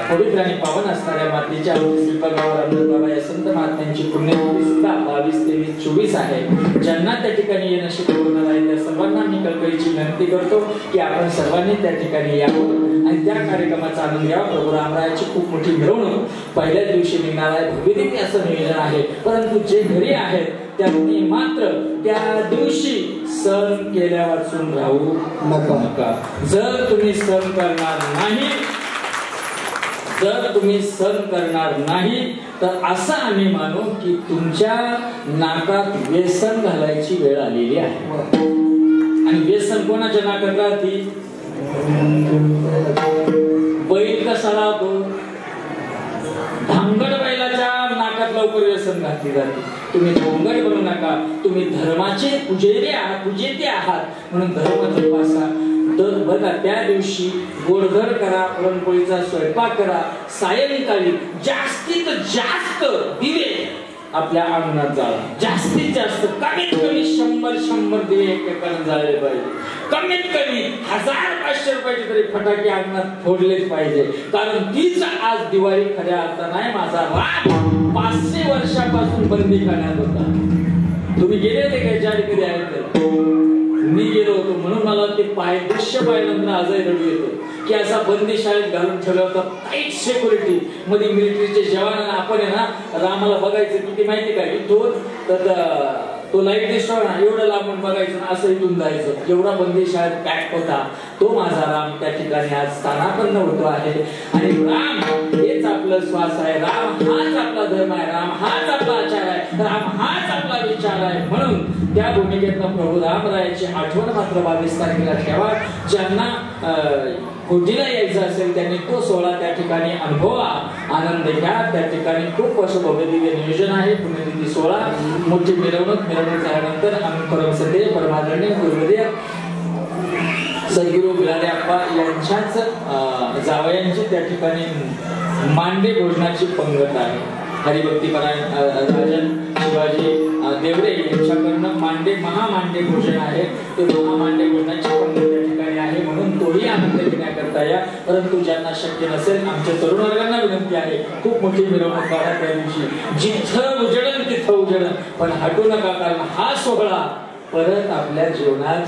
पवित्र आणि पावन असणाऱ्या मातीच्या श्रीपाद बाबा रामदास बाबा या संत महात्म्यांची पुण्यतिथी सुद्धा 22, 23, 24 आहे. ज्यांना त्या ठिकाणी येणं शक्य होणार आहे त्या सर्वांना मी कळकळीची विनंती करतो की आपण सर्वांनी त्या ठिकाणी यावं आणि त्या कार्यक्रमाचा आनंद घ्यावा. प्रभू रामरायाची खूप मोठी मिरवणूक पहिल्या दिवशी निघणार आहे. भव्यदिव्य असं नियोजन आहे. परंतु जे घरी आहेत त्यांनी मात्र त्या दिवशी सण केल्या वाचून राहू नका. जर तुम्ही सण करणार नाही तर असं आम्ही मानू की तुमच्या नाकात व्यसन घालायची वेळ आलेली आहे. आणि व्यसन कोणाच्या नाकात राहते? बैल कसा राहतो? धांगड बैलाच्या नाकात लवकर व्यसन घातली जाते. तुम्ही धांगड बनू नका. तुम्ही धर्माचे पुजेते आहात म्हणून धर्म जोपासा. तर बघा त्या दिवशी गोडधर करा, पुरणपोळीचा स्वयंपाक करा. सायंकाळी जास्तीत जास्त दिवे आपल्या अंगणात जाळा. जास्तीत जास्त कमीत कमी 100 दिवे एकमेकांना जाळले पाहिजे. कमीत कमी 1000-500 रुपयाचे तरी फटाके अंगणात फोडलेच पाहिजे. कारण तीच आज दिवाळी खऱ्या अर्थानं आहे. माझा राम 500 वर्षापासून बंदी करण्यात होता. तुम्ही गेले होते का ज्या कधी आहेत? मी गेलो होतो म्हणून मला ते दृश्य पाहिल्यानंतर आजही रडू येतो की असा बंदी शाळेत घालून ठेवला होता. टाईट सिक्युरिटी मध्ये मिलिटरीचे जवान. आपण आहे ना रामाला बघायचं किती माहिती का? इथून तो लाईट दिसतो ना एवढं लांबून बघायचं ना असं इथून जायचं. एवढा बंदी शाळेत पॅक होता. तो माझा राम त्या ठिकाणी आज स्थानापन्न होतो आहे. आणि राम हेच आपलं श्वास आहे. राम हाच आपला धर्म आहे. राम हाच आपला आचार आहे. राम हाच आपला विचार आहे. म्हणून त्या भूमिकेतनं प्रभू रामरायाची आठवण मात्र 22 तारखेला ठेवा. ज्यांना कोटीला यायचं असेल त्यांनी तो सोहळा त्या ठिकाणी अनुभवा, आनंद घ्या. त्या ठिकाणी खूप असं भव्यदिव्य नियोजन आहे. पुण्यतिथी सोहळा, मोठी मिरवणूक झाल्यानंतर आम्ही परमसते परमादरणीय गुरुदेव सद्गुरू बिलाले आप्पा यांच्याच जावयांची त्या ठिकाणी मांडे भोजनाची पंगत आहे. हरिभक्तीपरायण राजन शिवाजी देवरे यांच्याकडनं महामांडे भोजन आहे. ते महामांडे भोजनाची पंगत त्या ठिकाणी आहे. म्हणून तोही आनंद घेण्याकरता या. परंतु ज्यांना शक्य नसेल आमच्या तरुण वर्गांना विनंती आहे खूप मोठी मिरवणूक काढा त्या दिवशी. जिथं उजळण तिथं उजळण, पण हटू नका. कारण हा सोहळा परत आपल्या जीवनात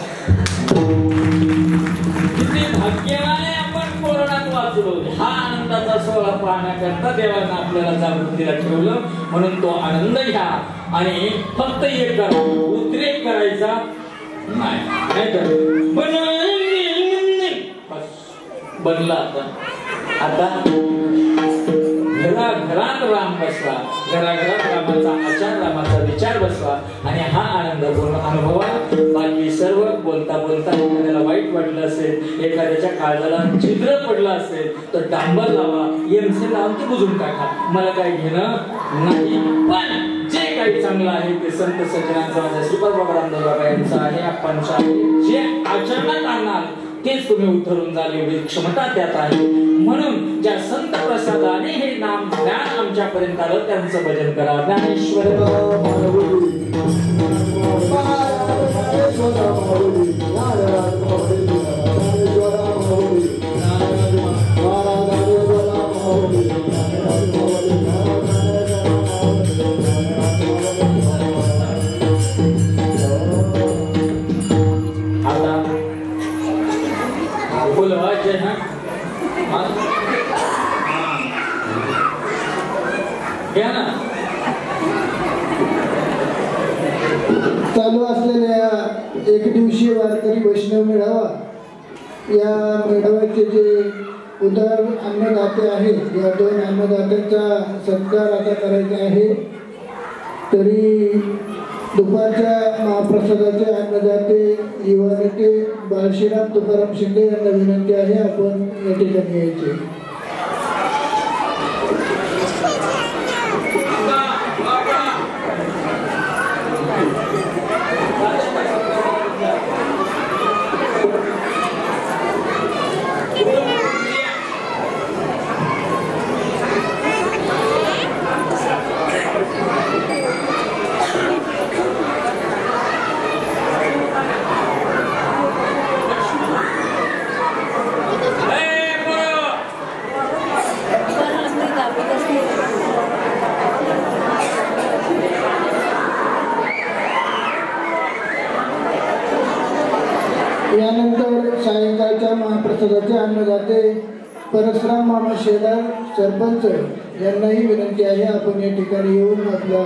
किती भाग्यवान आहे आपण कोरोनात वाचलो. हा आनंदाचा सोहळा पाहण्याकरता देवानं आपल्याला जागृतीला ठेवलं. म्हणून तो आनंद घ्या आणि फक्त एक करा, उद्रेक करायचा नाही. बनला आता घराघरात राम बसवा. घराघरात रामाचा आचार, रामाचा विचार बसवा आणि हा आनंद अनुभवा. बाकी सर्व बोलता एखाद्याला वाईट वाटलं असेल, एखाद्याच्या काळजाला छिद्र पडलं असेल तर डांबर लावा, एमसे लावून ते बुजून टाका. मला काही घेणं नाही. पण जे काही चांगलं आहे ते संत सज्जनांचं, माझ्या श्रीपाद बाबा रामदास बाबा यांचं आहे, आपणचं आहे. जे आचरणात आणणार तेच तुम्ही उतरून जाल एवढी क्षमता त्यात आहे. म्हणून ज्या संत प्रसादाने हे नाम ज्ञान आमच्यापर्यंत आलं त्यांचं भजन करा. ज्ञानेश्वर चालू असलेल्या एक दिवसीय वारकरी वैष्णव मेळावा, या मेळाव्याचे जे उदार अन्नदाते आहेत या 2 अन्नदात्यांचा सत्कार आता करायचा आहे. तरी दुपारच्या महाप्रसादाचे अन्नदाते युवा नेते बाळश्रीराम तुकाराम शिंदे यांना विनंती आहे आपण या ठिकाणी यायचे. यानंतर सायंकाळच्या महाप्रसादाचे अन्नदाते परशुराम मामा शेलार सरपंच यांनाही विनंती आहे आपण या ठिकाणी येऊन आपला